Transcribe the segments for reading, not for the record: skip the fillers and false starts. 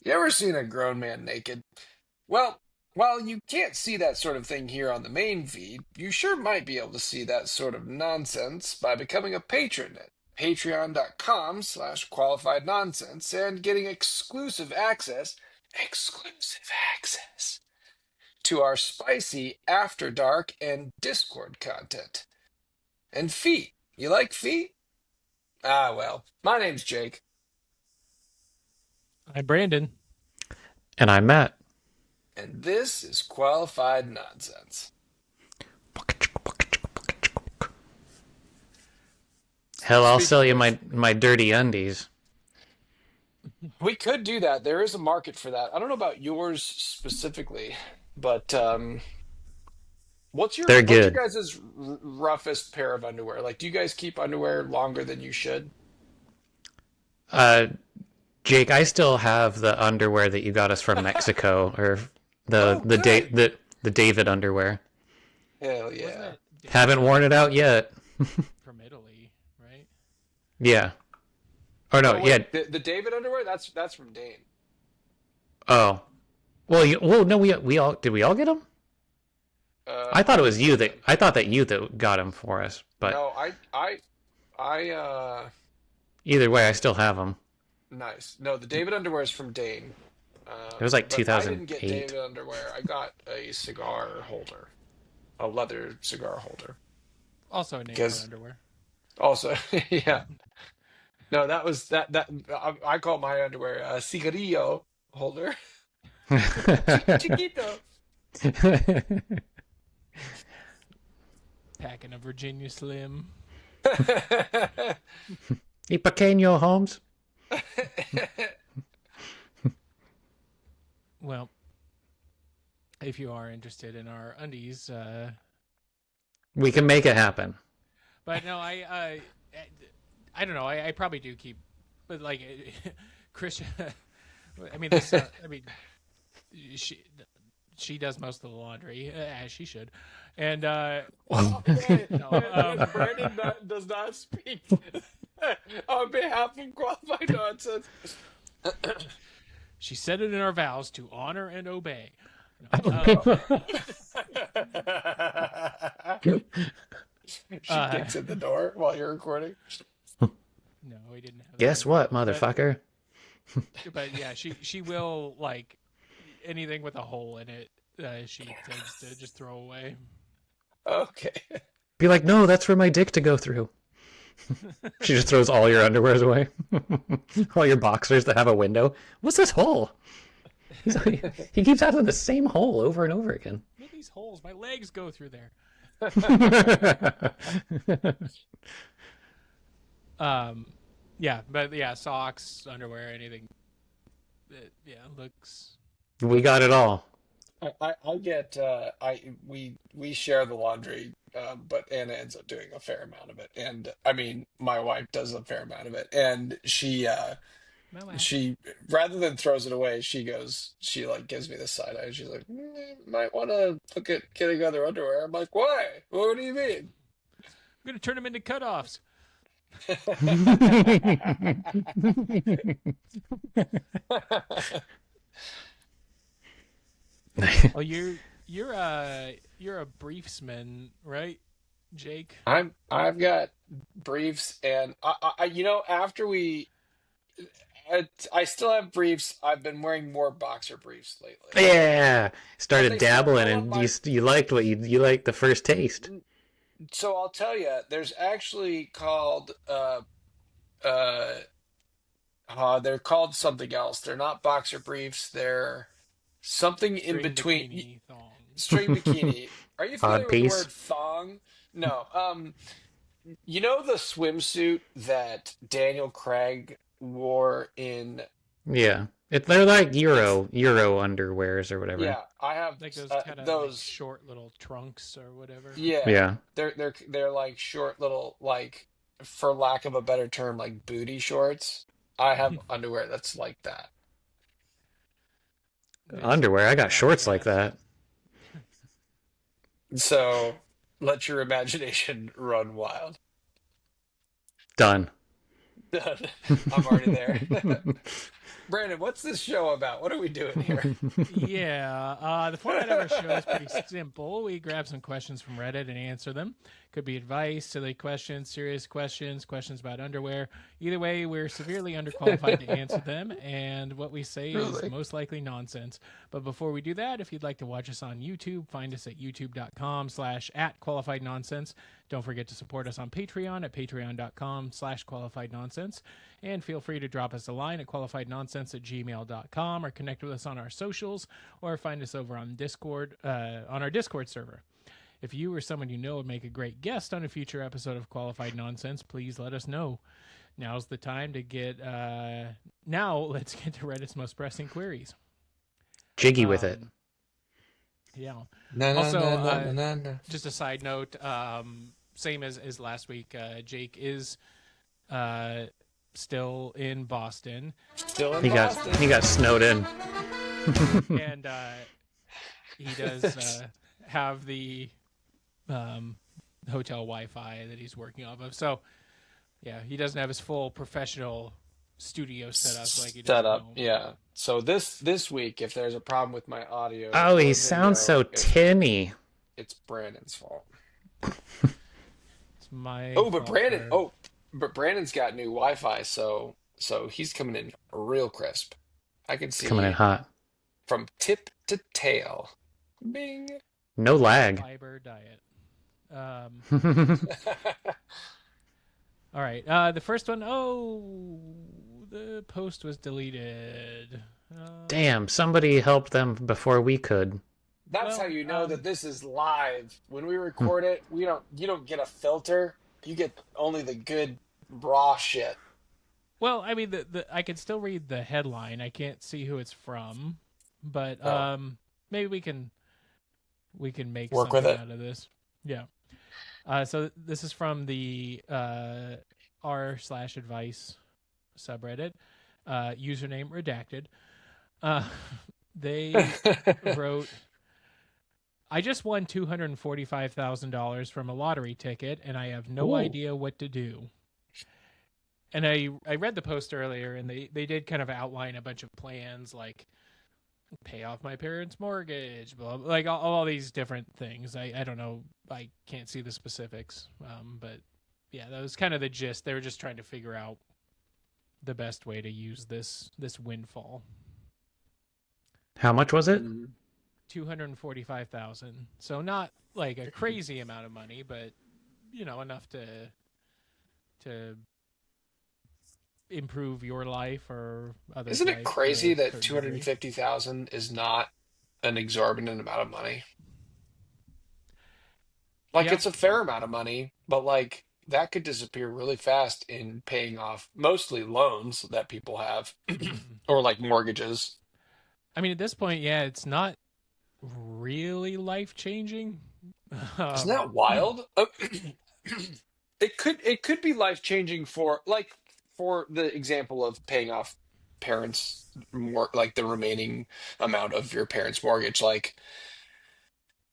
You ever seen a grown man naked? Well, while you can't see that sort of thing here on the main feed, you sure might be able to see that sort of nonsense by becoming a patron at patreon.com/qualified nonsense and getting exclusive access to our spicy After Dark and Discord content. And feet. You like feet? Ah, well, my name's Jake. Hi, Brandon. And I'm Matt. And this is Qualified Nonsense. Hell, I'll Speaking sell you of, my dirty undies. we could do that. There is a market for that. I don't know about yours specifically, but what's your They're what's your good. guys' roughest pair of underwear? Like, do you guys keep underwear longer than you should? Uh, Jake, I still have the underwear that you got us from Mexico, or the Oh, the da- good. the David underwear. Hell Wasn't yeah. that Haven't worn it out yet. from Italy, right? Yeah. Or no, Oh yeah. wait, the David underwear? That's from Dane. Oh. Well, no, we all did. We all get them. I thought it I was didn't you get that them. I thought that you that got them for us. But No, I either way, I still have them. nice. No, the David underwear is from Dane. It was like But I didn't get 2008. David underwear. I got a cigar holder, a leather cigar holder. Also a name for Because underwear. also, yeah, no, that was that. I call my underwear a cigarillo holder. Chiquito. Packing a Virginia Slim. Y pequeño Holmes. Well, if you are interested in our undies, We can make it happen. but no, I don't know. I probably do keep, but like Christian. I mean, I mean, she she does most of the laundry as she should, and Okay, no, Brandon does not speak on behalf of qualified nonsense. she said it in our vows to honor and obey. No, She kicks in the door while you're recording. no, we didn't have that Guess yet. what, But motherfucker? but yeah, she will like anything with a hole in it. She tends to just throw away. Okay. Be like, no, that's for my dick to go through. She just throws all your underwears away. All your boxers that have a window. What's this hole? He keeps having the same hole over and over again. Look at these holes. My legs go through there. Um, yeah, but yeah, socks, underwear, anything. That, yeah, looks. We got it all. I get we share the laundry, but Anna ends up doing a fair amount of it, and I mean my wife does a fair amount of it, and My lap. she rather than throws it away, she like gives me the side eye. She's like, might want to look at getting other underwear. I'm like, why? What do you mean? I'm gonna turn them into cutoffs. Oh, you're a briefsman, right, Jake? I've got briefs, and after I still have briefs. I've been wearing more boxer briefs lately, Yeah, but started they still dabbling, go up and my. you liked what you liked the first taste. So I'll tell you, there's actually called uh they're called something else. They're not boxer briefs. They're something in String between bikini thongs. string bikini. Are you Odd familiar with the piece. word thong? No. You know the swimsuit that Daniel Craig wore in Yeah, they're like it's Euro underwears or whatever. yeah, I have Like those kind of like those. short little trunks or whatever. Yeah, Yeah. they're like short little, like, for lack of a better term, like booty shorts. I have underwear that's like that. It's Underwear. I got like shorts like that. So let your imagination run wild. Done. I'm already there. Brandon, what's this show about? What are we doing here? Yeah, the format of our show is pretty simple. We grab some questions from Reddit and answer them. Could be advice, silly questions, serious questions, questions about underwear. Either way, we're severely underqualified to answer them, and what we say is Really? most likely nonsense. But before we do that, if you'd like to watch us on YouTube, find us at youtube.com/@qualifiednonsense. Don't forget to support us on Patreon at patreon.com/qualifiednonsense. And feel free to drop us a line at qualifiednonsense@gmail.com or connect with us on our socials or find us over on Discord, on our Discord server. If you or someone you know would make a great guest on a future episode of Qualified Nonsense, please let us know. Now's the time to get. Now let's get to Reddit's most pressing queries. Jiggy with it. Yeah. No, Also, no. just a side note, same as last week, Jake is still in Boston. Still in He Boston. got snowed in. And he does have the hotel Wi-Fi that he's working off of. So, yeah, he doesn't have his full professional studio set up like he does Set at up, home. yeah. So this week, if there's a problem with my audio, Oh, or he video, sounds so tinny. it's Brandon's fault. It's my fault But Brandon's got new Wi-Fi, so he's coming in real crisp. I can see Coming in hot. from tip to tail. Bing. No lag. fiber diet. All right. The first one, the post was deleted. Damn, somebody helped them before we could. That's Well, how you know that this is live. When we record it, you don't get a filter. You get only the good raw shit. Well, I mean, I can still read the headline. I can't see who it's from, but maybe we can make Work with something it. out of this. Yeah. So this is from the r/advice subreddit, username redacted. They wrote, "I just won $245,000 from a lottery ticket, and I have no Ooh. idea what to do." And I read the post earlier, and they did kind of outline a bunch of plans, like pay off my parents' mortgage, blah, blah, like all these different things. I don't know. I can't see the specifics. But yeah, that was kind of the gist. They were just trying to figure out the best way to use this windfall. How much was it? 245,000. So not like a crazy amount of money, but enough to improve your life or others. Isn't it crazy that certain 250,000 is not an exorbitant amount of money? Like Yeah. it's a fair amount of money, but like that could disappear really fast in paying off mostly loans that people have or like mortgages. I mean, at this point, yeah, it's not really life changing. Isn't that wild? It could be life changing for the example of paying off parents more like the remaining amount of your parents' mortgage. Like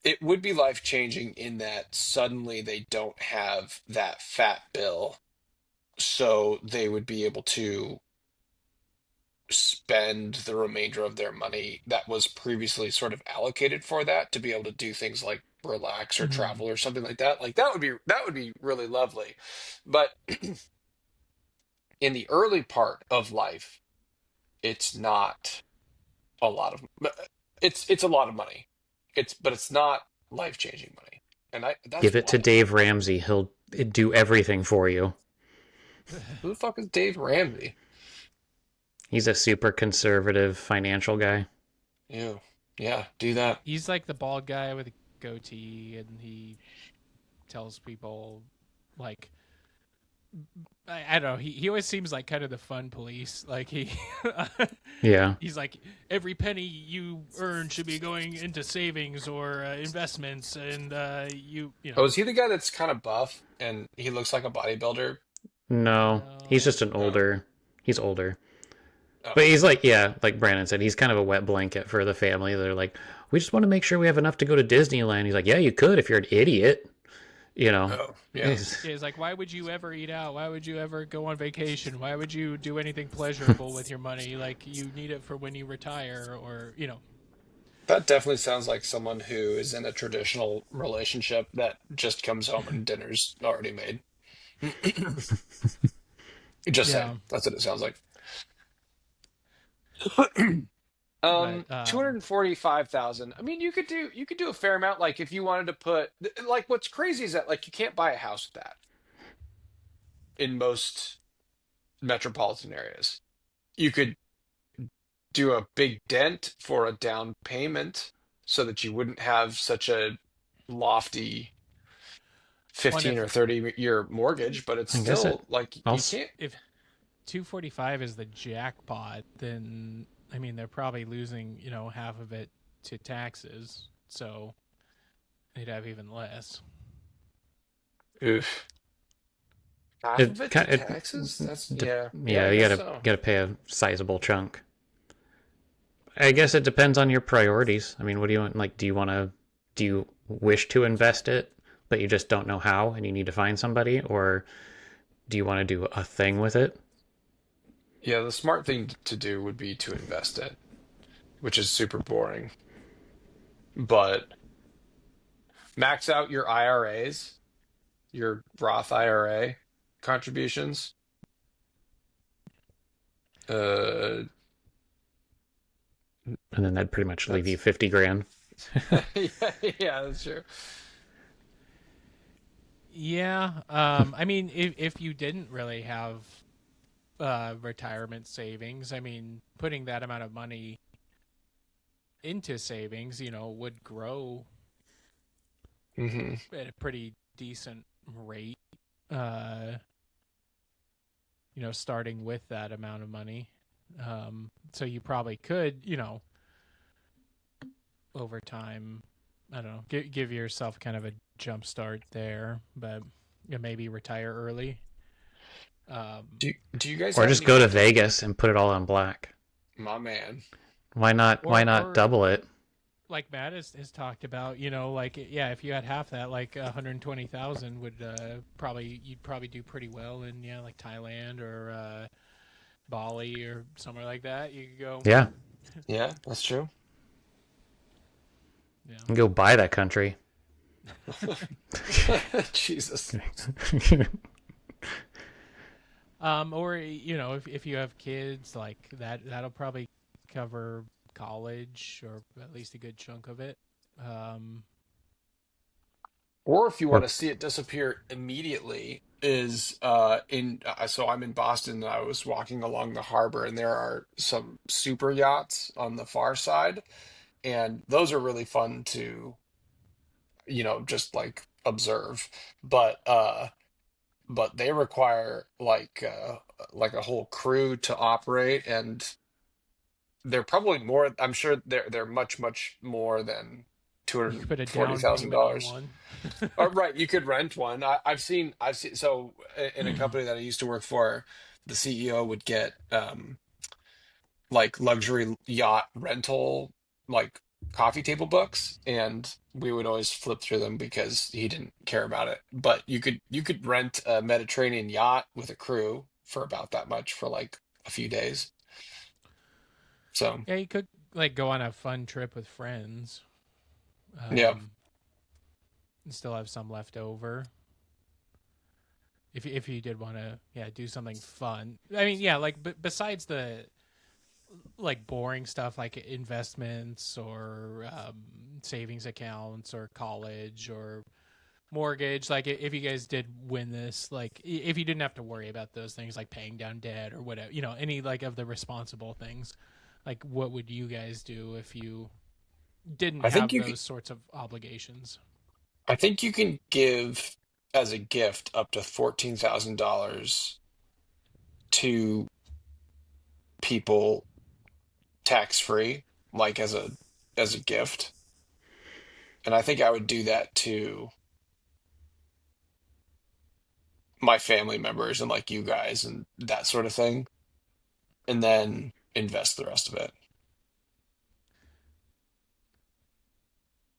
it would be life changing in that suddenly they don't have that fat bill, so they would be able to spend the remainder of their money that was previously sort of allocated for that to be able to do things like relax or Mhm. travel or something like that. Like that would be really lovely. But in the early part of life, it's not a lot of it's a lot of money. But it's not life-changing money. And that's Give it to wild. Dave Ramsey. He'll do everything for you. Who the fuck is Dave Ramsey? He's a super conservative financial guy. Yeah, do that. He's like the bald guy with a goatee, and he tells people, like, I don't know. He always seems like kind of the fun police. Like Yeah. he's like, every penny you earn should be going into savings or investments, and you know. Oh, is he the guy that's kind of buff and he looks like a bodybuilder? No, he's just he's older. But he's like, yeah, like Brandon said, he's kind of a wet blanket for the family. They're like, we just want to make sure we have enough to go to Disneyland. He's like, yeah, you could if you're an idiot. You know, Oh, yeah. it's, Yeah, it's like, why would you ever eat out? Why would you ever go on vacation? Why would you do anything pleasurable with your money? Like, you need it for when you retire, or That definitely sounds like someone who is in a traditional relationship that just comes home and dinner's already made. Just saying. yeah. That's what it sounds like. But 245,000. I mean, you could do a fair amount. Like if you wanted to put like what's crazy is that like you can't buy a house with that in most metropolitan areas. You could do a big dent for a down payment so that you wouldn't have such a lofty one 15 if or 30-year mortgage, but it's I guess it still like you also can't. if 245 is the jackpot, then I mean they're probably losing half of it to taxes, so they'd have even less. Oof. Half it, of it to it, taxes? That's de- yeah. Yeah, I yeah, you guess gotta so. gotta pay a sizable chunk. I guess it depends on your priorities. I mean, what do you want? Like, do you wish to invest it, but you just don't know how, and you need to find somebody, or do you want to do a thing with it? Yeah, the smart thing to do would be to invest it, which is super boring. But max out your IRAs, your Roth IRA contributions. Uh, And then that'd pretty much leave you that's 50 grand. yeah, yeah, that's true. Yeah, I mean, if you didn't really have retirement savings, I mean, putting that amount of money into savings, would grow Hmm. at a pretty decent rate. Uh, starting with that amount of money. So you probably could, over time, I don't know, give yourself kind of a jump start there, but maybe retire early. Um, Do you guys Or have just any go to like Vegas and put it all on black. my man? Why not? Why not or double it? like Matt has talked about, like yeah, if you had half that, like 120,000 would you'd probably do pretty well in like Thailand or Bali or somewhere like that. You could go, Yeah, Yeah, that's true. yeah. go buy that country. Jesus. Or if you have kids, like that'll probably cover college or at least a good chunk of it. Um, Or if you want Or to see it disappear immediately, is in so I'm in Boston and I was walking along the harbor and there are some super yachts on the far side and those are really fun to, just like observe. But but they require like a whole crew to operate and they're probably more, I'm sure they're much more than you could $240,000. put a down payment on one. Right, you could rent one. I've seen so in a company that I used to work for, the CEO would get like luxury yacht rental like coffee table books and we would always flip through them because he didn't care about it. But you could rent a Mediterranean yacht with a crew for about that much for like a few days. So, Yeah, you could like go on a fun trip with friends, yeah. um, and still have some left over. If you did want to, yeah, do something fun. I mean, yeah, like besides the like boring stuff like investments or savings accounts or college or mortgage, like if you guys did win this, like if you didn't have to worry about those things like paying down debt or whatever, any like of the responsible things, like what would you guys do if you didn't I think have you could those sorts of obligations? I think you can give as a gift up to $14,000 to people tax free, like as a gift. And I think I would do that to my family members and like you guys and that sort of thing, and then invest the rest of it.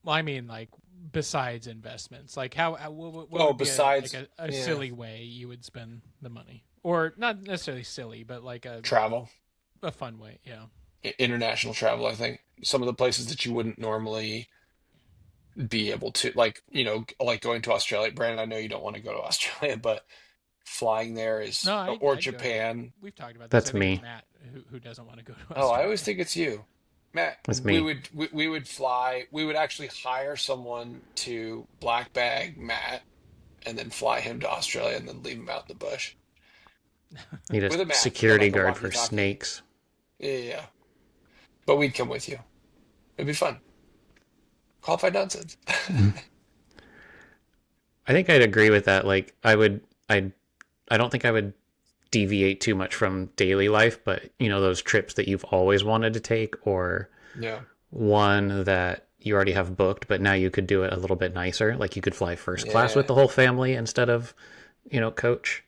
Well, I mean, like besides investments, like what Oh, would be besides, a yeah, silly way you would spend the money, or not necessarily silly, but like travel, a fun way? Yeah. international travel. I think some of the places that you wouldn't normally be able to, like, like going to Australia. Brandon, I know you don't want to go to Australia, but flying there No, is, or I'd go. Japan. We've talked about this. I That's think it's me. Matt who doesn't want to go to Oh, I always Australia. think it's you, Matt. That's We me. would we would fly. We would actually hire someone to black bag Matt and then fly him to Australia and then leave him out in the bush Need a with a map, but security like a guard for walkie-talkie. snakes. Yeah, yeah, yeah. But we'd come with you. It'd be fun. Qualified nonsense. I think I'd agree with that. Like, I don't think I would deviate too much from daily life, but those trips that you've always wanted to take, or Yeah, one that you already have booked, but now you could do it a little bit nicer. Like you could fly first class with yeah. the whole family instead of, coach,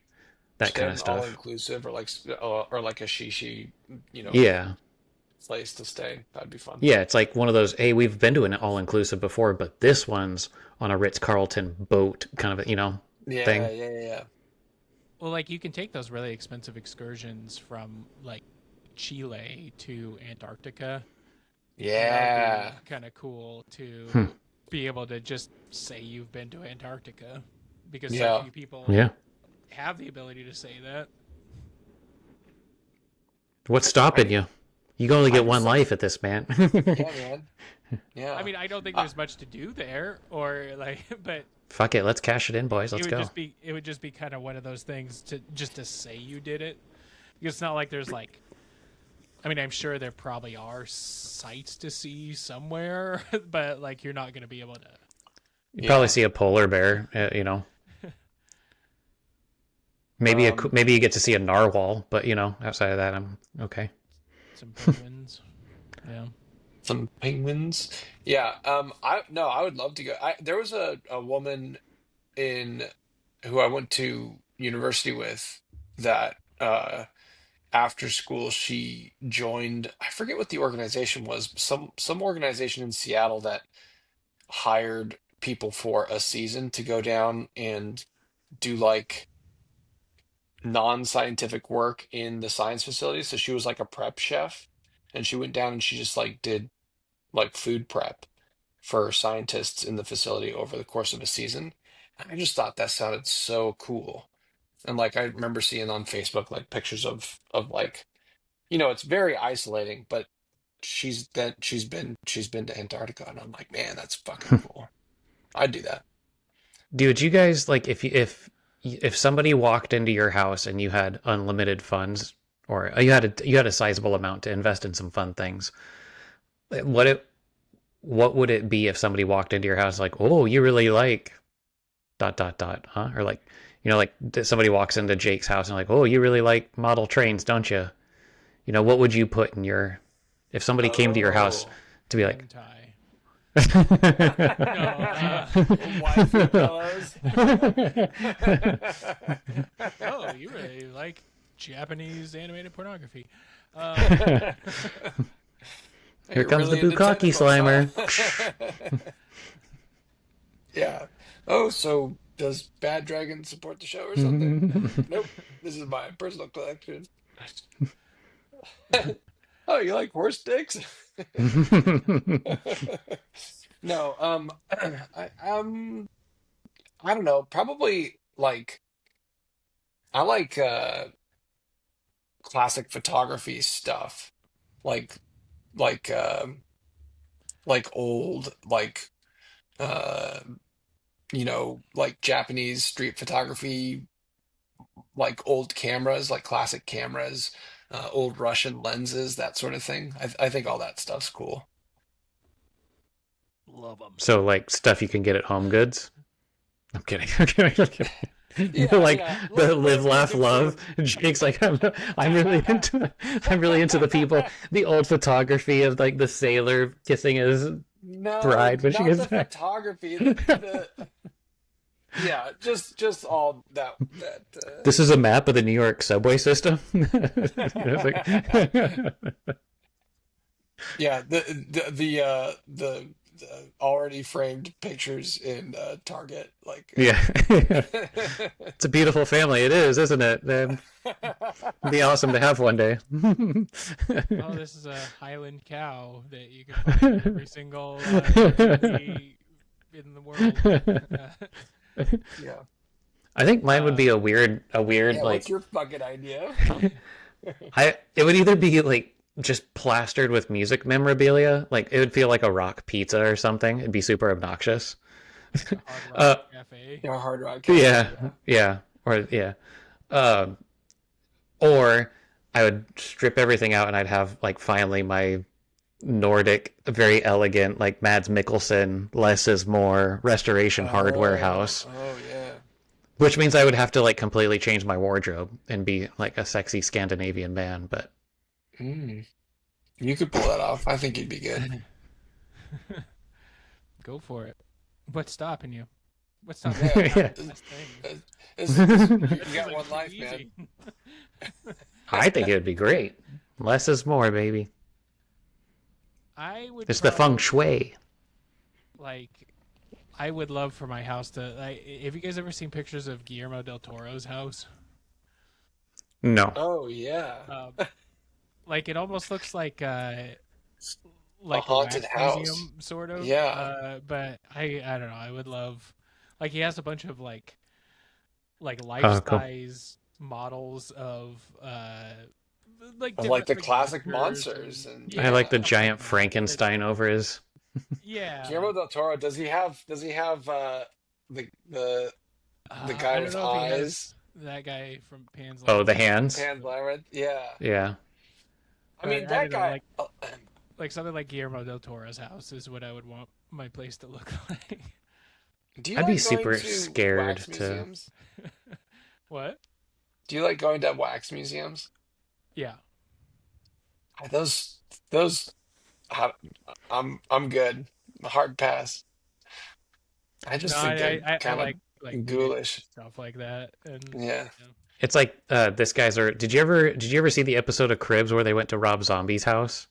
that Stay kind at of an all stuff. inclusive or like a shishi, you know, Yeah. place to stay. That'd be fun. Yeah. It's like one of those, hey, we've been to an all inclusive before, but this one's on a Ritz Carlton boat kind of, Yeah, thing. yeah, yeah, yeah. Well, like you can take those really expensive excursions from like Chile to Antarctica, and that would be Yeah. kind of cool Hmm. to be able to just say you've been to Antarctica, because so Yeah. few people Yeah. have the ability to say that. What's stopping I you? You can only I get just one life at this, man. yeah, man. I Yeah. mean, I don't think Uh, there's much to do there, or like, but Fuck it. Let's cash it in, boys. Let's go. it would just be kind of one of those things to just to say you did it, because it's not like there's like, I mean, I'm sure there probably are sites to see somewhere, but like you're not going to be able to. You probably yeah. see a polar bear, Um, maybe you get to see a narwhal, but outside of that, I'm okay. Some penguins. Yeah. some penguins. Yeah. I no, I would love to go. There was a woman in who I went to university with that after school she joined, I forget what the organization was, some organization in Seattle that hired people for a season to go down and do like non-scientific work in the science facility. So she was like a prep chef and she went down and she just like did like food prep for scientists in the facility over the course of a season. I just thought that sounded so cool. And like I remember seeing on Facebook like pictures of like, it's very isolating, but she's been to Antarctica and I'm like, man, that's fucking cool. I'd do that. Dude, you guys like if somebody walked into your house and you had unlimited funds, or you had a sizable amount to invest in some fun things, what it what would it be if somebody walked into your house like, oh, you really like dot dot dot, huh? Or like, like somebody walks into Jake's house and like, oh, you really like model trains, don't you? What would you put in your if somebody came to your house Oh. to be like, Hentai. No. yeah, Wifey pillows. Oh, you really like Japanese animated pornography. Um, here You're comes the really into Bukkake tentacles, Slimer. huh? Yeah. Oh, so does Bad Dragon support the show or something? Nope. This is my personal collection. Oh, you like horse dicks? No, I don't know. Probably like I like classic photography stuff. Like like old uh like Japanese street photography, like old cameras, like classic cameras, old Russian lenses, that sort of thing. I think all that stuff's cool. love them. So like stuff you can get at Home Goods. I'm kidding. I'm kidding. I'm kidding. Yeah, Like yeah. the live, Whatever you laugh, can sort love. of. And Jake's like, I'm really into, the people, the old photography of like the sailor kissing his No, bride when she not gets the back. photography. The yeah, just all that This is a map of the New York subway system. It's like, yeah, the already framed pictures in Target. Like, Yeah. It's a beautiful family. It is, isn't it? It'd be awesome to have one day. Oh, this is a Highland cow that you can find in every single TV in the world. yeah. I think mine would be Um, a weird Yeah. What's like your fucking idea? it would either be like just plastered with music memorabilia, like it would feel like a rock pizza or something. It'd be super obnoxious. like a Hard Rock Uh, Cafe. Yeah, Hard Rock Cafe. yeah, Yeah. yeah, or yeah. Um, or I would strip everything out and I'd have like finally my Nordic, very elegant, like Mads Mikkelsen, less is more restoration hardware house, Oh yeah. which means I would have to like completely change my wardrobe and be like a sexy Scandinavian man. But Mm. You could pull that off. I think you'd be good. Go for it. What's stopping you? What's stopping you Yeah. from having yeah, the best things? You This got isn't one too life, man. easy. I think it would be great. Less is more, baby. I would It's the feng probably shui. like. I would love for my house to. Like, have you guys ever seen pictures of Guillermo del Toro's house? No. Oh yeah. Um, like it almost looks A like a haunted wax house. museum sort of. Yeah. But I don't know. I would love like he has a bunch of like life Oh, cool. size models of like Of like different the like classic monsters monsters and and I yeah like yeah. the stuff like giant that. Frankenstein over his. Yeah. Guillermo del Toro, does he have the the guy I don't with know if he eyes? has that guy from Pan's Oh, the Labyrinth, hands. Pan's Labyrinth? Yeah. Yeah. I but mean I that don't know guy like something like Guillermo del Toro's house is what I would want my place to look like. do you I'd be like going super to scared wax to. museums? What? Do you like going to wax museums? Yeah. Those I- I'm good. Hard pass. I No, just think they're I kind like of vintage ghoulish. stuff like that, and Yeah. you know, It's like this guy's. Or did you ever see the episode of Cribs where they went to Rob Zombie's house?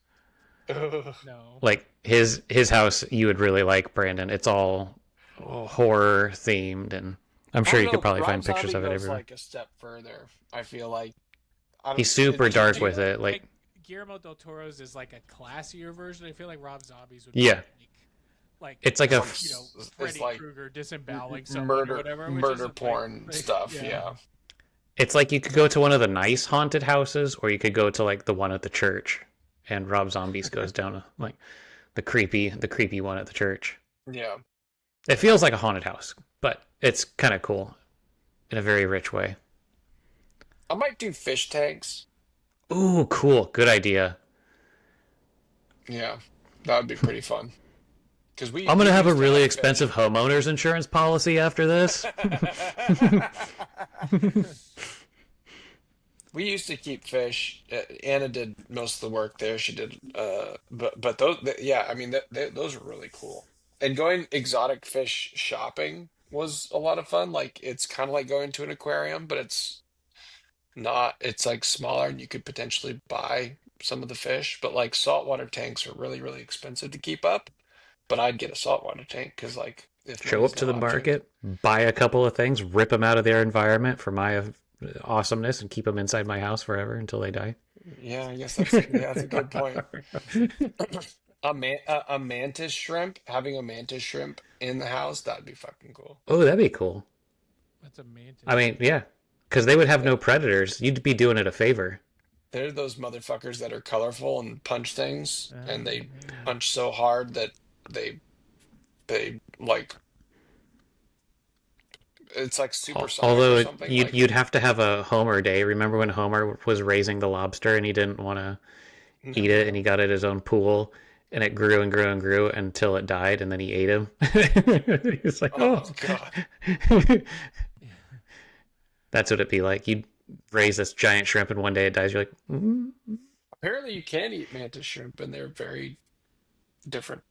Ugh. no. Like his house, you would really like, Brandon. It's all horror themed, and I'm I sure don't you could know. probably Rob find pictures Zombie of it goes everywhere. like a step further. I feel like I don't. He's super Do, dark do with you? it. Like Like Guillermo del Toro's is like a classier version. I feel like Rob Zombie's would be yeah, like it's like It's a like it's Freddy like Krueger disemboweling someone or murder whatever, which murder isn't like, porn stuff. yeah. Yeah. it's like you could go to one of the nice haunted houses, or you could go to like the one at the church, and Rob Zombies goes down like the creepy one at the church. Yeah. It feels like a haunted house, but it's kind of cool in a very rich way. I might do fish tanks. Ooh, cool, good idea. Yeah. That would be pretty fun. Because I'm we gonna have a used to really have fish. expensive homeowners insurance policy after this. We used to keep fish. Anna did most of the work there. She did, but those, yeah, I mean, those are really cool. And going exotic fish shopping was a lot of fun. Like it's kind of like going to an aquarium, but it's not. It's like smaller, and you could potentially buy some of the fish. But like saltwater tanks are really, really expensive to keep up. But I'd get a saltwater tank because like if Show up money's to no the object, market, buy a couple of things, rip them out of their environment for my awesomeness, and keep them inside my house forever until they die. yeah, I guess that's a good point. A mantis shrimp, having a mantis shrimp in the house, that'd be fucking cool. Oh, that'd be cool. That's a I mantis. mean, yeah, because they would have Th- no predators. You'd be doing it a favor. They're those motherfuckers that are colorful and punch things, and Oh they man. punch so hard that they they like it's like supersonic or Although something. you'd Like you'd have to have a Homer day. Remember when Homer was raising the lobster and he didn't want to eat it, and no. he got it his own pool, and it grew and grew and grew until it died, and then he ate him. He's like, oh, Oh God. that's what it'd be like. You'd raise this giant shrimp, and one day it dies. You're like, Apparently you can eat mantis shrimp, and they're very different.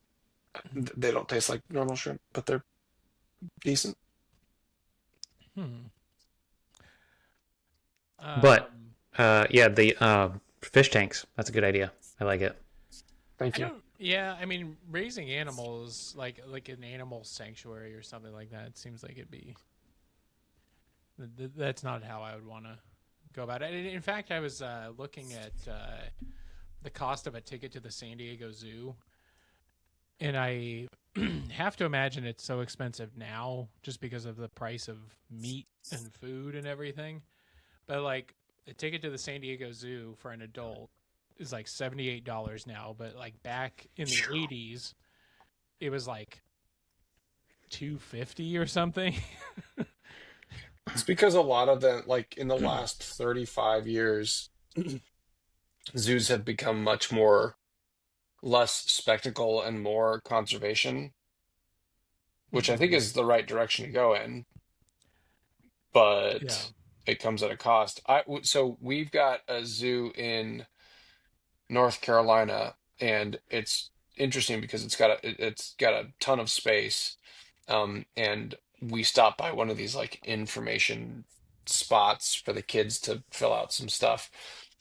They don't taste like normal shrimp, but they're decent. Hmm. but Um, yeah, the fish tanks. That's a good idea. I like it. Thank I you. don't Yeah, I mean, raising animals like an animal sanctuary or something like that seems like it'd be that's not how I would want to go about it. In fact, I was looking at the cost of a ticket to the San Diego Zoo, and I have to imagine it's so expensive now just because of the price of meat and food and everything. But like a ticket to the San Diego Zoo for an adult is like $78 now, but like back in the '80s, it was like 250 or something. It's because a lot of them, like in the last 35 years, zoos have become much more less spectacle and more conservation, which I think Hmm. is the right direction to go in, Yeah. but it comes at a cost. So we've got a zoo in North Carolina, and it's interesting because it's got a ton of space. And we stopped by one of these like information spots for the kids to fill out some stuff.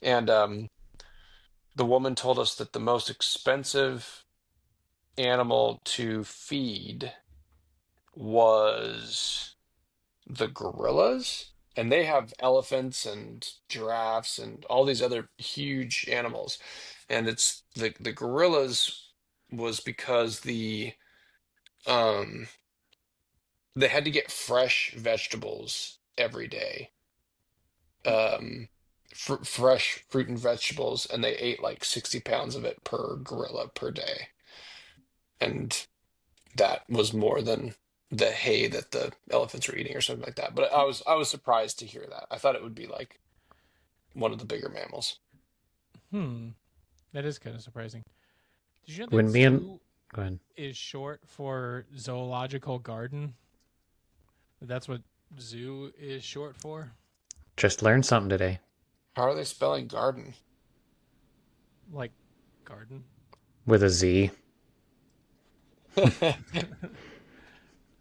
And the woman told us that the most expensive animal to feed was the gorillas. And they have elephants and giraffes and all these other huge animals. And it's the gorillas was because um they had to get fresh vegetables every day, um fresh fruit and vegetables, and they ate like 60 pounds of it per gorilla per day, and that was more than the hay that the elephants were eating or something like that. But I was surprised to hear that. I thought it would be like one of the bigger mammals. Hmm. That is kind of surprising. Did you know that When me and zoo go ahead. is short for zoological garden? That's what zoo is short for? Just learned something today How are they spelling garden? Like garden? with a Z.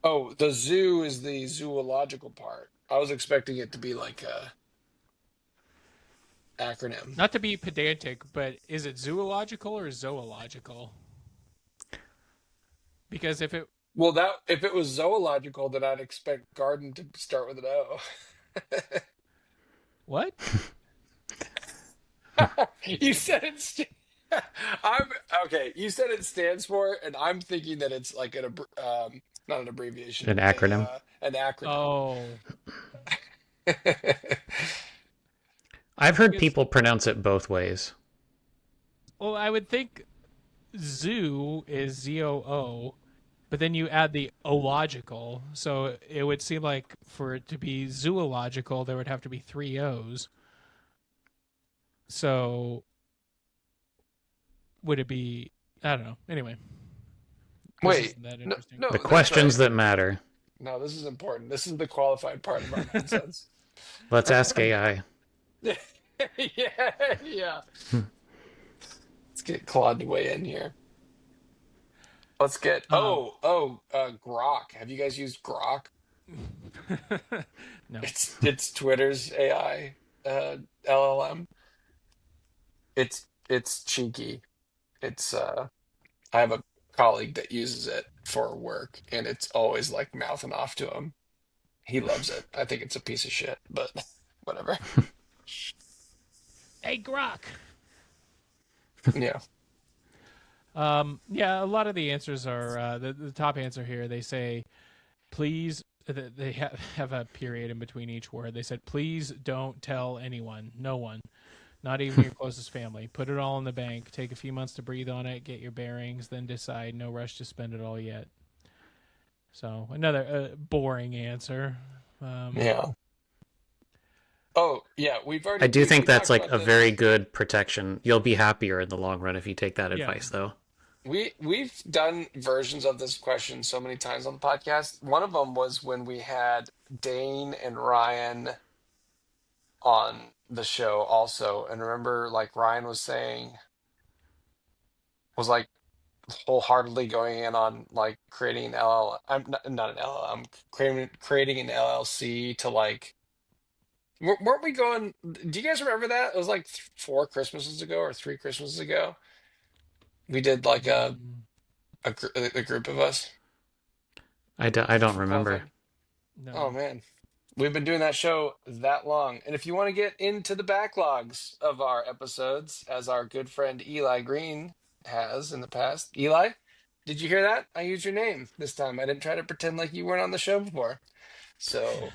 Oh, the zoo is the zoological part. I was expecting it to be like a acronym. Not to be pedantic, but is it zoological or zoological? Because if it Well, that if it was zoological, then I'd expect garden to start with an O. what? You said it. I'm okay. You said it stands for, and I'm thinking that it's like not an An abbreviation, acronym. an acronym. Oh, I've heard because people pronounce it both ways. well, I would think zoo is ZOO, but then you add the ological, so it would seem like for it to be zoological, there would have to be three O's. So would it be? I don't know. Anyway, this Wait, isn't that no, interesting. The no, that's right. questions that matter. No, this is important. This is the qualified part of our nonsense. Let's ask AI. Yeah, yeah. Let's get Claude to weigh in here. Let's get Um, Grok. Have you guys used Grok? no. It's Twitter's AI LLM. It's cheeky. It's I have a colleague that uses it for work, and it's always like mouthing off to him. He loves it. I think it's a piece of shit, but whatever. Hey, Grok. Yeah. Yeah, a lot of the answers are the top answer here. They say, please. They have a period in between each word. They said, please don't tell anyone, no one, not even your closest family. Put it all in the bank. Take a few months to breathe on it, get your bearings, then decide. No rush to spend it all yet. So another boring answer. Um, Yeah. Oh, yeah, I do we think that's talked like about a very this. good protection. You'll be happier in the long run if you take that yeah. advice, though. We've done versions of this question so many times on the podcast. One of them was when we had Dane and Ryan on the show also. And remember, like Ryan was saying, was like wholeheartedly going in on like creating an LL. I'm not an LLM, creating an LLC to like. Weren't we going? Do you guys remember that? It was like 4 Christmases ago or 3 Christmases ago. We did like Mm, a group of us I don't before remember. COVID. Oh no. man, we've been doing that show that long. And if you want to get into the backlogs of our episodes, as our good friend Eli Green has in the past, Eli, did you hear that? I used your name this time. I didn't try to pretend like you weren't on the show before. So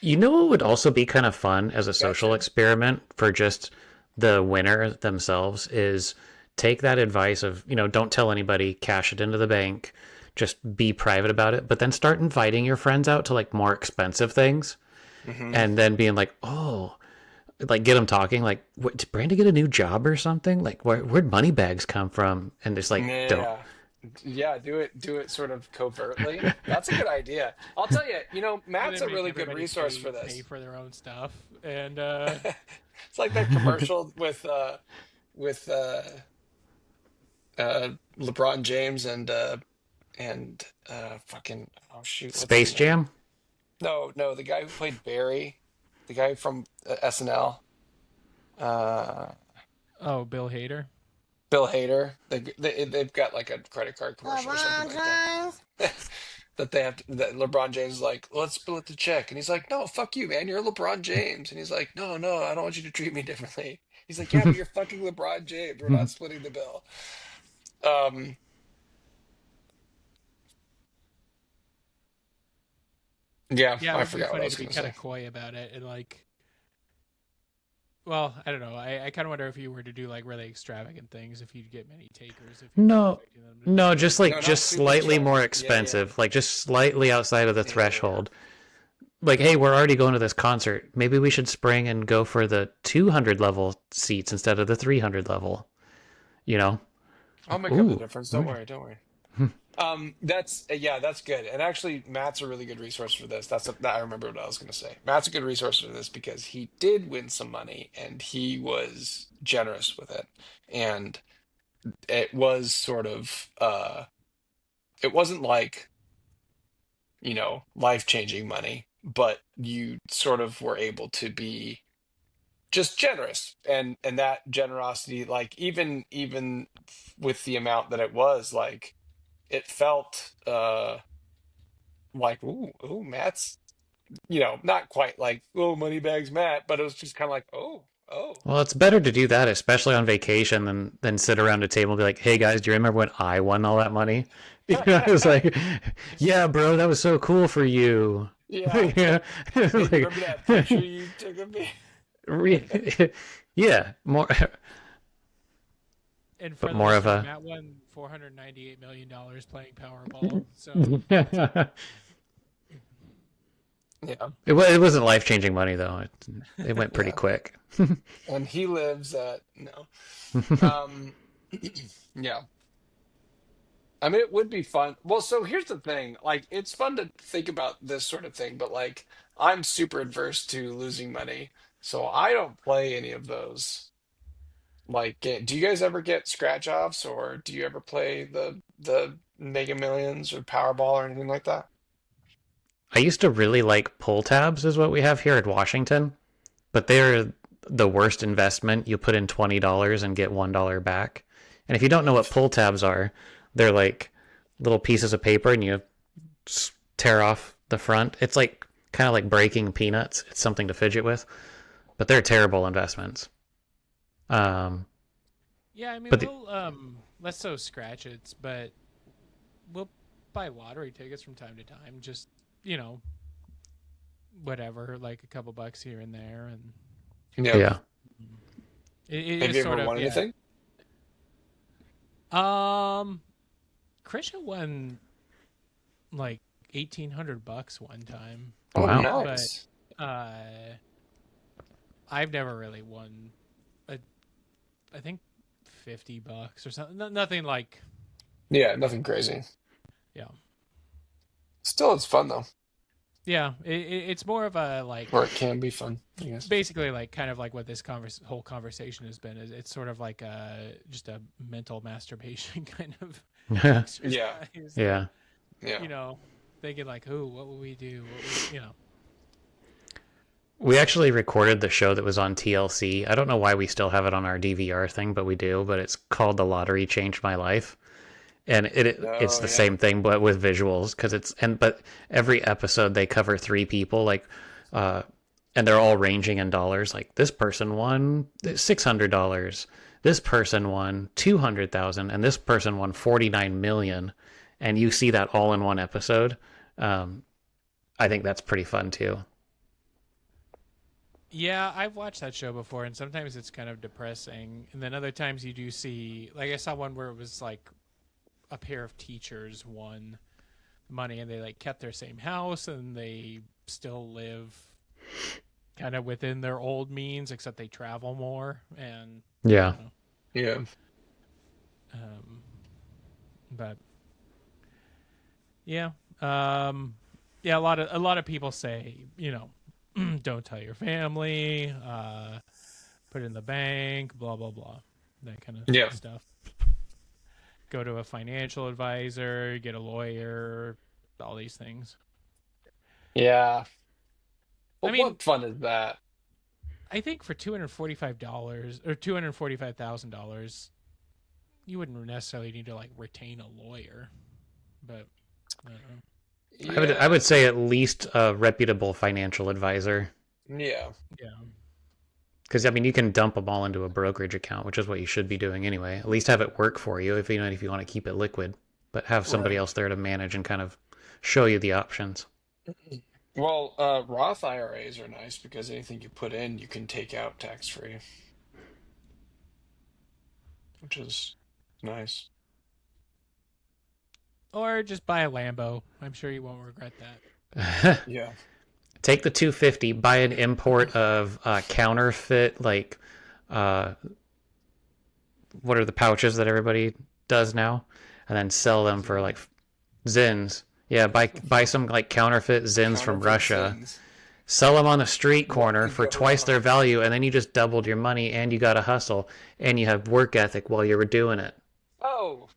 You know what would also be kind of fun as a social gotcha. experiment for just the winner themselves is take that advice of, don't tell anybody, cash it into the bank, just be private about it, but then start inviting your friends out to like more expensive things Hmm. and then being like, oh, like get them talking like, what, did Brandon get a new job or something? Like where'd money bags come from? And just like, don't. Yeah. Yeah, do it sort of covertly. That's a good idea. I'll tell you, And Matt's then a make really good everybody resource for pay this. for their own stuff. And It's like that commercial with LeBron James and fucking oh shoot, what's his Space name? Jam? No, the guy who played Barry, the guy from SNL, uh, oh, Bill Hader. Bill Hader. They've got like a credit card commercial or something like that. That they have that LeBron James is like, let's split the check, and he's like, no, fuck you, man, you're LeBron James, and he's like, no, I don't want you to treat me differently. He's like, yeah, but you're fucking LeBron James. We're not splitting the bill. Um, yeah, Yeah, it I would be forgot what I funny was to be gonna kind say. of coy about it and like, well, I don't know. I kind of wonder if you were to do like really extravagant things, if you'd get many takers, if you were No, expecting them to no, be. just like No, not just super slightly more extravagant. Yeah, expensive, like just slightly outside of the yeah. threshold. Like, hey, we're already going to this concert. Maybe we should spring and go for the 200 level seats instead of the 300 level. You know? I'll make up the Ooh. difference. Don't worry, don't worry. That's yeah, that's good. And actually, Matt's a really good resource for this. That I remember what I was going to say. Matt's a good resource for this because he did win some money and he was generous with it. And it was sort of it wasn't like, life-changing money, but you sort of were able to be just generous. And that generosity, like even with the amount that it was, like it felt like ooh, Matt's, not quite like, oh, money bags Matt, but it was just kind of like, oh. Well, it's better to do that, especially on vacation, than sit around a table and be like, hey guys, do you remember when I won all that money? It's like, yeah, bro, that was so cool for you. Yeah. Yeah. Hey, It's do you like, remember that picture you took of me? yeah, more, And but for the more of listener, a, Matt won $498 million playing Powerball. So it, Yeah. it wasn't life changing money though. It went pretty Yeah. quick. And he lives at no. Um yeah. I mean, it would be fun. Well, so here's the thing. Like, it's fun to think about this sort of thing, but like, I'm super adverse to losing money, so I don't play any of those. Like, do you guys ever get scratch offs, or do you ever play the Mega Millions or Powerball or anything like that? I used to really like pull tabs, is what we have here at Washington, but they're the worst investment. You put in $20 and get $1 back. And if you don't know what pull tabs are, they're like little pieces of paper and you tear off the front. It's like kind of like breaking peanuts. It's something to fidget with, but they're terrible investments. Um, yeah, I mean, but the, we'll less so scratch it, but we'll buy lottery tickets from time to time. Just you know, whatever, like a couple bucks here and there, and Yeah. yeah, it Have you just ever sort of won yeah. anything? Um, Christian won like $1,800 one time, Oh, wow. but nice. uh, I've never really won. A, I think $50 or something. Nothing like Yeah, nothing crazy. yeah, Still, it's fun though, yeah. It's more of a like or it can be fun, I guess. basically like kind of like what this whole conversation has been. Is it's sort of like just a mental masturbation kind of Yeah, exercise. Yeah. You yeah. know, thinking like, "Ooh, what will we do? What will, you know?" We actually recorded the show that was on TLC. I don't know why we still have it on our DVR thing, but we do. But it's called "The Lottery Changed My Life," and it's Oh the yeah. same thing but with visuals because but every episode they cover three people uh and they're all ranging in dollars. Like this person won $600, this person won 200,000, and this person won 49 million, and you see that all in one episode. um I think that's pretty fun too. Yeah, I've watched that show before, and sometimes it's kind of depressing. And then other times you do see, like I saw one where it was like a pair of teachers won money, and they like kept their same house, and they still live kind of within their old means, except they travel more. And I Yeah. don't know, Yeah. um, but yeah, um, yeah. A lot of people say, don't tell your family, put it in the bank, blah blah blah, that kind of Yeah. stuff. Go to a financial advisor, get a lawyer, all these things. Yeah. I But mean, what fun is that? I think for $245 or $245,000, you wouldn't necessarily need to like retain a lawyer, but I don't know. I Yeah. would say at least a reputable financial advisor. Yeah. Yeah, Because I mean, you can dump them all into a brokerage account, which is what you should be doing anyway. At least have it work for you if you want to keep it liquid, but have somebody Right. else there to manage and kind of show you the options. Well, Roth IRAs are nice because anything you put in, you can take out tax free, which is nice. or just buy a Lambo. I'm sure you won't regret that. Yeah. Take the 250, buy an import of counterfeit, like uh, what are the pouches that everybody does now, and then sell them for like zins. Yeah, buy some like counterfeit zins from Counterfeit Russia. sins. Sell them on the street What corner could for go twice their wrong? value, and then you just doubled your money, and you got a hustle, and you have work ethic while you were doing it. Oh,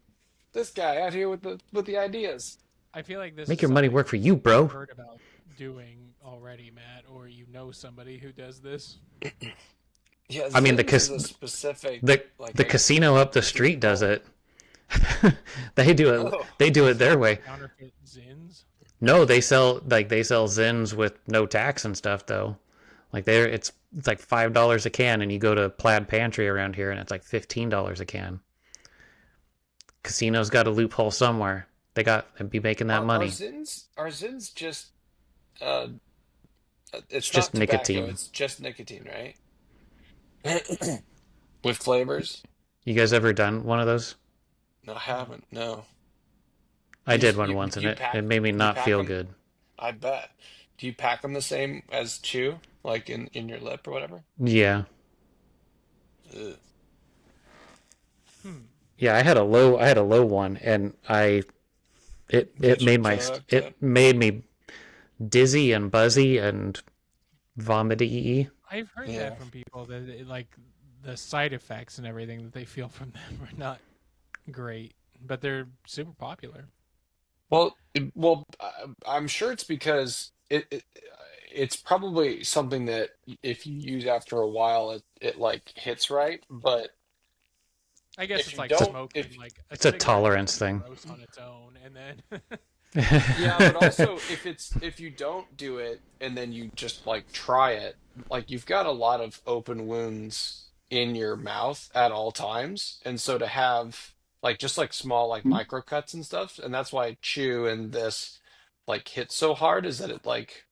this guy out here with the ideas. I feel like this Make is your money something work for you, you've bro. heard about doing already, Matt, or you know somebody who does this. Yeah, I mean, Zins is a specific, the like, the I guess, casino up the street does protocol. it. they do it. Oh, They do it their way. Counterfeit Zins. No, they sell zins with no tax and stuff though. Like it's like $5 a can, and you go to Plaid Pantry around here, and it's like $15 a can. Casinos got a loophole somewhere. They'd be making that are money. Zins just uh It's it's just not tobacco, nicotine. it's just nicotine, right? With flavors? You guys ever done one of those? No, I No. haven't. No. I did one once, Do and you it pack made me do you not pack feel them? good. I bet. Do you pack them the same as chew, like in your lip or whatever? Yeah, Ugh. Hmm. yeah. I had a low one, and it it Get you made my jacked up. it made me dizzy and buzzy and vomity. I've heard that Yeah. from people that like the side effects and everything that they feel from them are not great, but they're super popular. I'm sure it's because it's probably something that if you use after a while, it like hits right. But I guess if it's you like It's a don't, smoking. if Like a it's a cigarette is tolerance pretty thing. gross on its own, and then yeah, but also if you don't do it and then you just like try it, like you've got a lot of open wounds in your mouth at all times, and so to have like just like small like micro cuts and stuff, and that's why chew and this like hit so hard is that it's like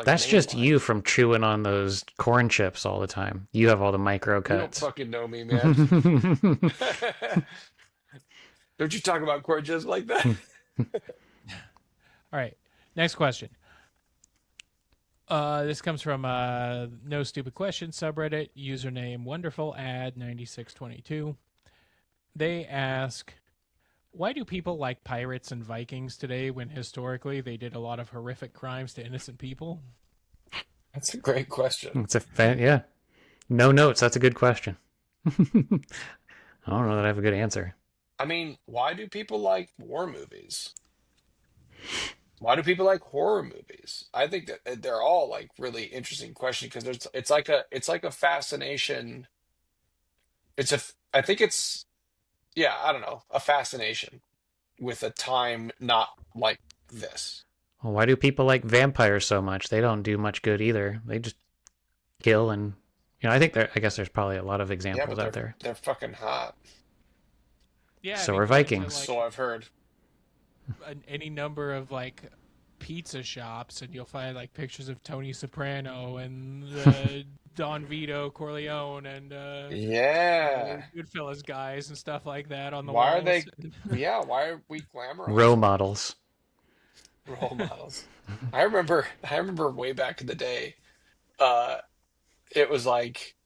That's just you mainline. from chewing on those corn chips all the time. You have all the micro You don't cuts. fucking know me, man. Don't you talk about core just like that? all right. Next question. This comes from No Stupid Question subreddit, username wonderful ad 9622. They ask, why do people like pirates and Vikings today when historically they did a lot of horrific crimes to innocent people? That's a great question. Yeah. No notes. That's a good question. I don't know that I have a good answer. I mean, why do people like war movies? Why do people like horror movies? I think that they're all like really interesting questions because it's like a fascination. I think it's yeah, I don't know, a fascination with a time not like this. Well, why do people like vampires so much? They don't do much good either. They just kill and I think there. I guess there's probably a lot of Yeah, examples but out they're there. they're fucking hot. Yeah, I So mean, are go into Vikings. like So I've heard. any number of like pizza shops, and you'll find like pictures of Tony Soprano and Don Vito Corleone and Yeah. Goodfellas guys and stuff like that on the Why are walls. they? Yeah, why are we Role glamorizing models. role models? I remember way back in the day, uh, it was like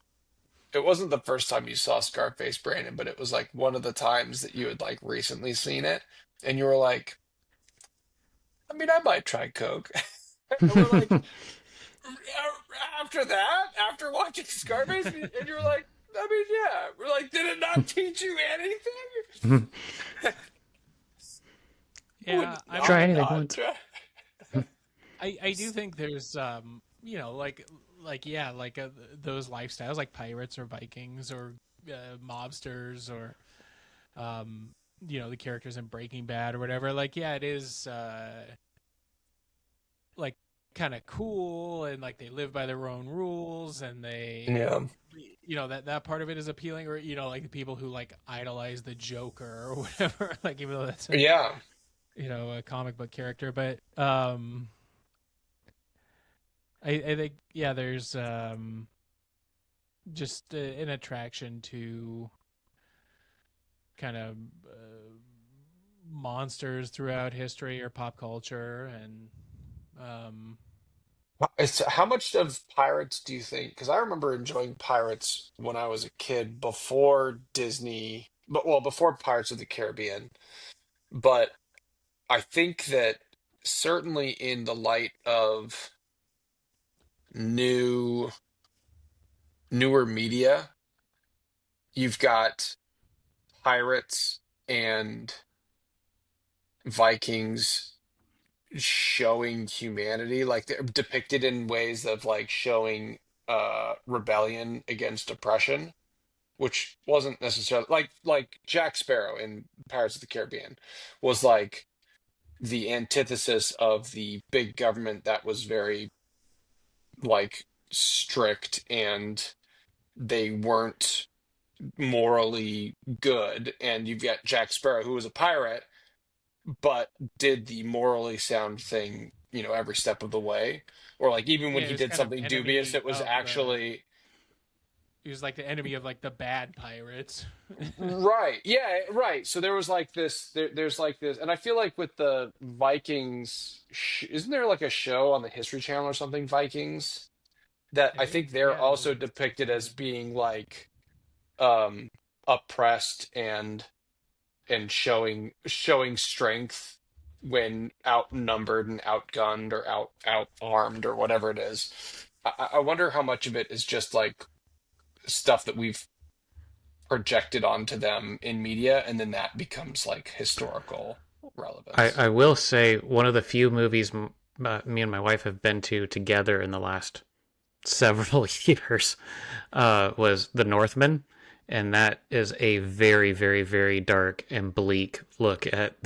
it wasn't the first time you saw Scarface, Brandon, but it was like one of the times that you had like recently seen it, and you were like, I mean, I might try Coke. And we're like, after that, after watching Scarface, and you're like, I mean, yeah. We're like, did it not teach you anything? Would Yeah, I Try mean, anything not once. try. I do think there's like yeah, like those lifestyles like pirates or Vikings or mobsters or um the characters in Breaking Bad or whatever. Like yeah, it is like kind of cool, and like they live by their own rules, and they Yeah. that part of it is appealing, or like the people who like idolize the Joker or whatever, like even though that's Yeah. a comic book character. But I think yeah, there's just an attraction to kind of monsters throughout history or pop culture, and um, How much of Pirates do you think? Because I remember enjoying Pirates when I was a kid before Disney, but well, before Pirates of the Caribbean. But I think that certainly in the light of new newer media, you've got Pirates and Vikings showing humanity, like they're depicted in ways of like showing rebellion against oppression, which wasn't necessarily like Jack Sparrow in Pirates of the Caribbean was like the antithesis of the big government that was very like strict, and they weren't morally good. And you've got Jack Sparrow, who was a pirate but did the morally sound thing, every step of the way. Or like even when yeah, he it was did kind of something dubious, enemy it was of the. actually He was like the enemy of like the bad pirates. right. Yeah, right. So there was like this there's like this, and I feel like with the Vikings, isn't there like a show on the History Channel or something, Vikings, that I I think think they're yeah, also it's depicted kind as of being like um oppressed and showing strength when outnumbered and outgunned or out armed or whatever it is. I wonder how much of it is just like stuff that we've projected onto them in media, and then that becomes like historical relevance. I will say one of the few movies me and my wife have been to together in the last several years was The Northman, and that is a very, very, very dark and bleak look at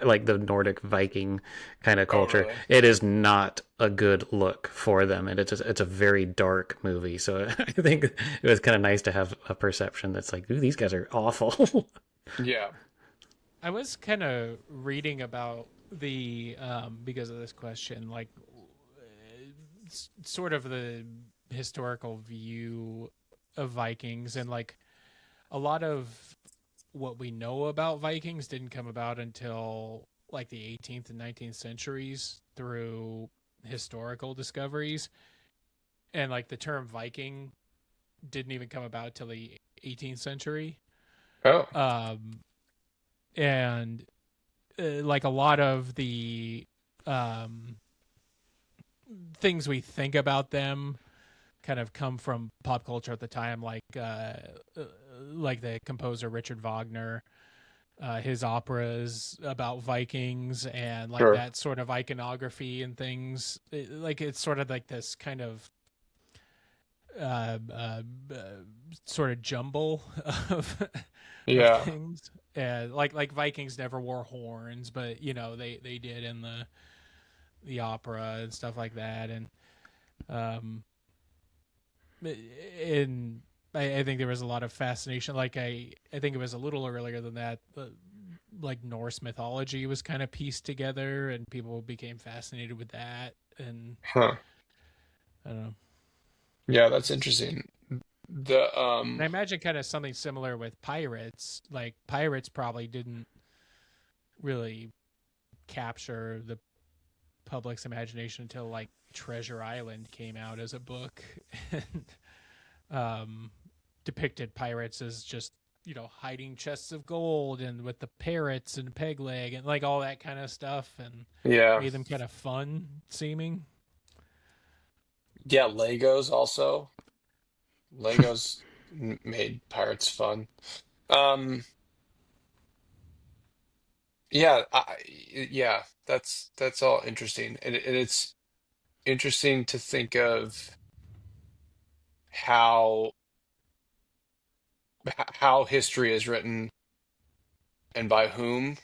like the Nordic Viking kind of Oh, culture. really? It is not a good look for them, and it's a very dark movie. So I think it was kind of nice to have a perception that's like, ooh, these guys are awful. Yeah. I was kind of reading about the because of this question, like sort of the historical view of Vikings, and like a lot of what we know about Vikings didn't come about until like the 18th and 19th centuries through historical discoveries, and like the term Viking didn't even come about till the 18th century. Oh, um and like a lot of the um things we think about them kind of come from pop culture at the time, like the composer Richard Wagner, his operas about Vikings and like Sure. that sort of iconography and things. Like it's sort of like this kind of uh, uh, uh, sort of jumble of Yeah. things. Like Vikings never wore horns, but you know they did in the opera and stuff like that, and um, in I think there was a lot of fascination. Like I think it was a little earlier than that. Like Norse mythology was kind of pieced together, and people became fascinated with that. And Huh. I don't know. Yeah, that's interesting. The And I imagine kind of something similar with pirates. Like pirates probably didn't really capture the public's imagination until like Treasure Island came out as a book and depicted pirates as just hiding chests of gold and with the parrots and peg leg and like all that kind of stuff and yeah. made them kind of fun seeming. Yeah, Legos also. Legos made pirates fun. Um yeah, yeah, that's all interesting. And it's interesting to think of how how history is written and by whom.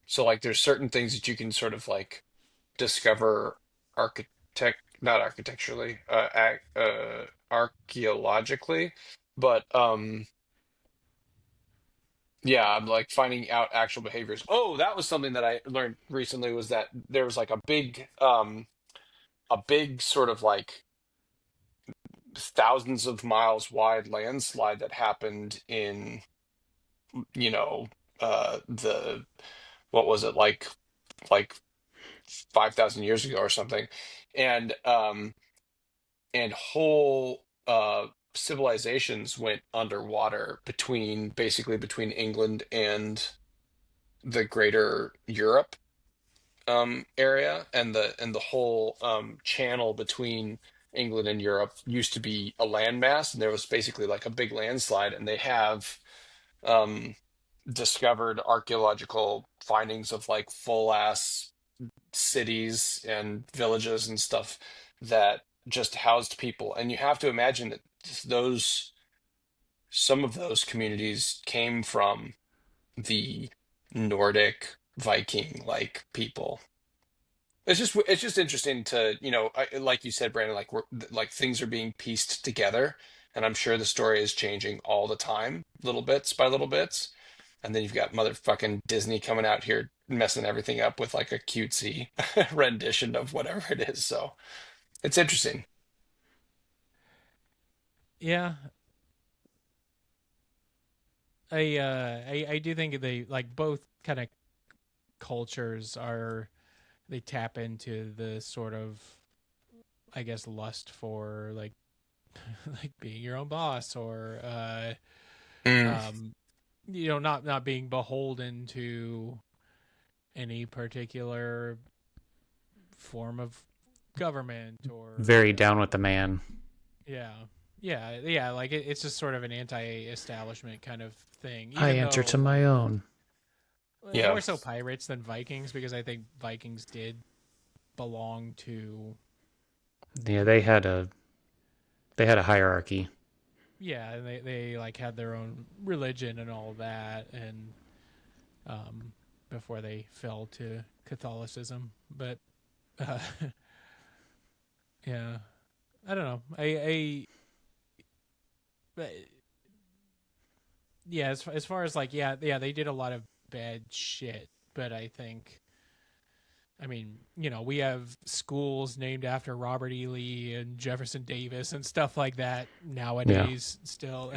So like there's certain things that you can sort of like discover not architecturally, archaeologically, but yeah, I'm like finding out actual behaviors. Oh, that was something that I learned recently was that there was like a big sort of like thousands of miles wide landslide that happened in, you know, the what was it like 5,000 years ago or something. And whole civilizations went underwater basically between England and the greater Europe area, and the whole channel between England and Europe used to be a landmass, and there was basically like a big landslide, and they have um, discovered archaeological findings of like full ass cities and villages and stuff that just housed people. And you have to imagine that those some of those communities came from the Nordic Viking like people. It's just interesting to, like you said, Brandon, like like things are being pieced together, and I'm sure the story is changing all the time, little bits by little bits. And then you've got motherfucking Disney coming out here messing everything up with like a cutesy rendition of whatever it is. So it's interesting. Yeah, I do think they like both kind of cultures are they tap into the sort of I guess lust for like like being your own boss or Mm, um not being beholden to any particular form of government or Very down with the man. yeah yeah like it's just sort of an anti-establishment kind of thing I even answer to though my own. yeah, more so pirates than Vikings because I think Vikings did belong to Yeah, they had a hierarchy. yeah and they like had their own religion and all that and um before they fell to Catholicism but uh, yeah I don't know but yeah as far as like yeah they did a lot of bad shit but I think I mean we have schools named after Robert E. Lee and Jefferson Davis and stuff like that Yeah. nowadays still.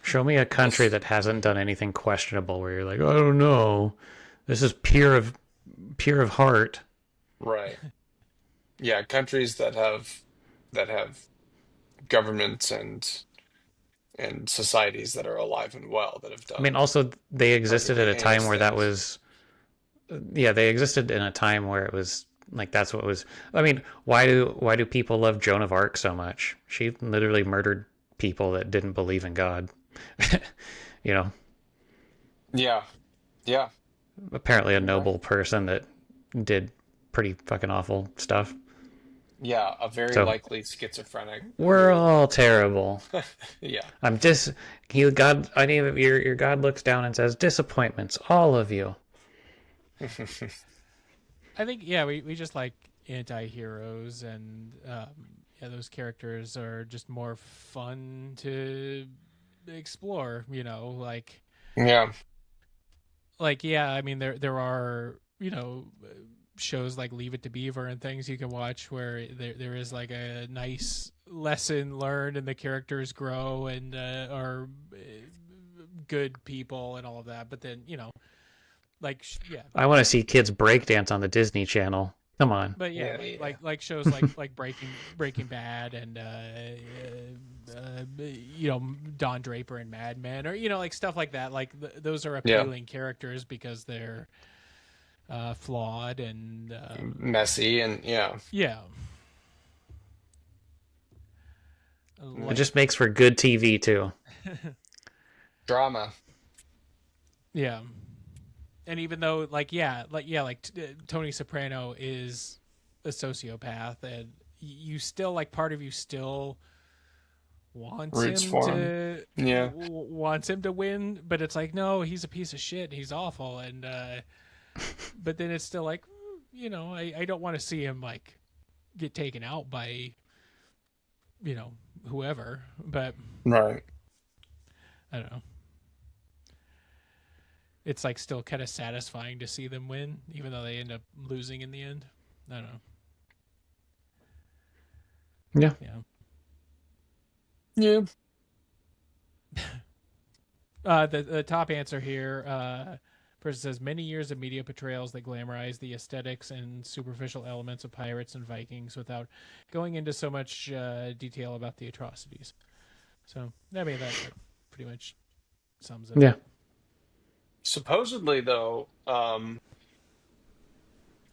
Show me a country that's that hasn't done anything questionable where you're like, I don't know. This is pure of heart. right. Yeah, countries that have governments and societies that are alive and well that have I mean, done also they existed at perfectly a time heinous where that things. was yeah, they existed in a time where it was like that's what was I mean, why do people love Joan of Arc so much? She literally murdered people that didn't believe in God. you know. Yeah. Yeah. Apparently, a Yeah. noble person that did pretty fucking awful stuff. Yeah. A very So likely schizophrenic. we're Very. all terrible. Yeah. I'm dis. You God. I mean, your God looks down and says, "Disappointments, all of you." I think yeah, we just like anti-heroes, and yeah, those characters are just more fun to explore. Yeah. Yeah, I mean there are shows like Leave It to Beaver and things you can watch where there is like a nice lesson learned and the characters grow and are good people and all of that. But then yeah, I want to see kids breakdance on the Disney Channel. Come on. but yeah, Yeah. Yeah. shows like Breaking Bad and Don Draper and Mad Men, or like stuff like that. Like those are Yeah. appealing characters because they're flawed and Messy and yeah. yeah, It like just makes for good TV too. Drama. yeah. And even though Tony Soprano is a sociopath, and you still like part of you still Roots for him. Yeah. wants him to win, but it's like no, he's a piece of shit, he's awful, and but then it's still like I don't want to see him like get taken out by whoever, but Right. I don't know. It's like still kind of satisfying to see them win, even though they end up losing in the end. I don't know. Yeah. Yeah. Yeah. The top answer here, person says many years of media portrayals that glamorize the aesthetics and superficial elements of pirates and Vikings without going into so much detail about the atrocities. So I mean that pretty much sums it Yeah. up. Supposedly, though, I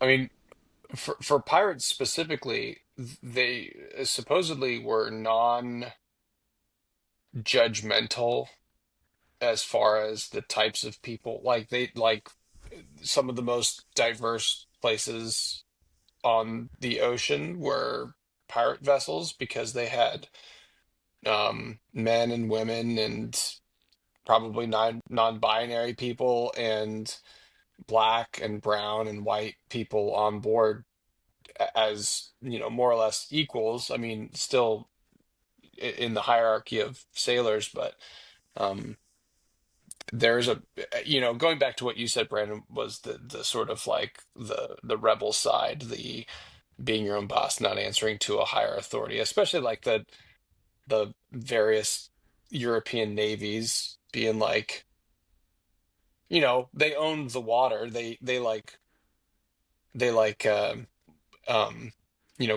mean, for pirates specifically, they supposedly were non-judgmental as far as the types of people. Like they like some of the most diverse places on the ocean were pirate vessels because they had men and women and probably non-binary people and black and brown and white people on board as, more or less equals. I mean, still in the hierarchy of sailors, but um, there's going back to what you said, Brandon, was the sort of like the rebel side, the being your own boss, not answering to a higher authority, especially like the various European navies being like, they owned the water. They um,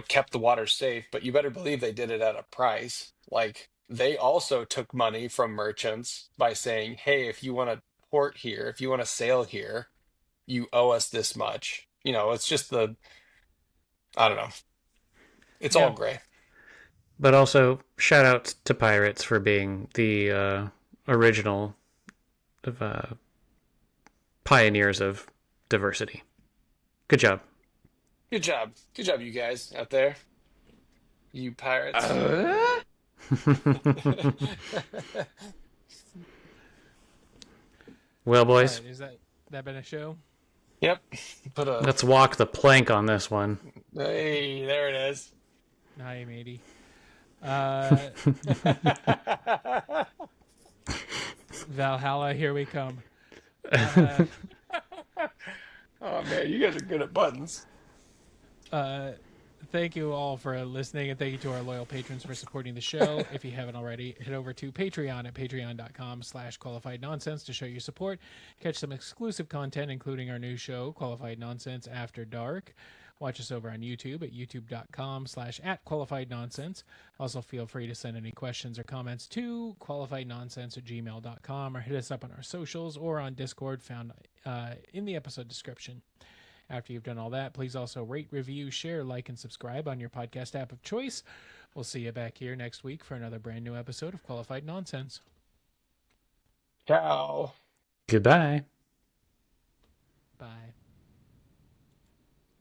kept the water safe, but you better believe they did it at a price. Like they also took money from merchants by saying, "Hey, if you want to port here, if you want to sail here, you owe us this much." It's just I don't know. It's all Yeah. gray. But also, shout out to pirates for being the original of pioneers of diversity. Good job. Good job. Good job, you guys out there, you pirates. Well, All boys, right, is that been a show? Yep. Put a let's walk the plank on this one. Hey, there it is. Hi, matey. Uh, Valhalla, here we come. Uh, Oh man, you guys are good at buttons. Thank you all for listening, and thank you to our loyal patrons for supporting the show. If you haven't already, head over to Patreon at patreon.com/qualified nonsense to show your support. Catch some exclusive content, including our new show, Qualified Nonsense After Dark. Watch us over on YouTube at youtube.com/@qualified nonsense. Also, feel free to send any questions or comments to qualifiednonsense@gmail.com, or hit us up on our socials or on Discord found in the episode description. After you've done all that, please also rate, review, share, like, and subscribe on your podcast app of choice. We'll see you back here next week for another brand new episode of Qualified Nonsense. Ciao. Goodbye. Bye.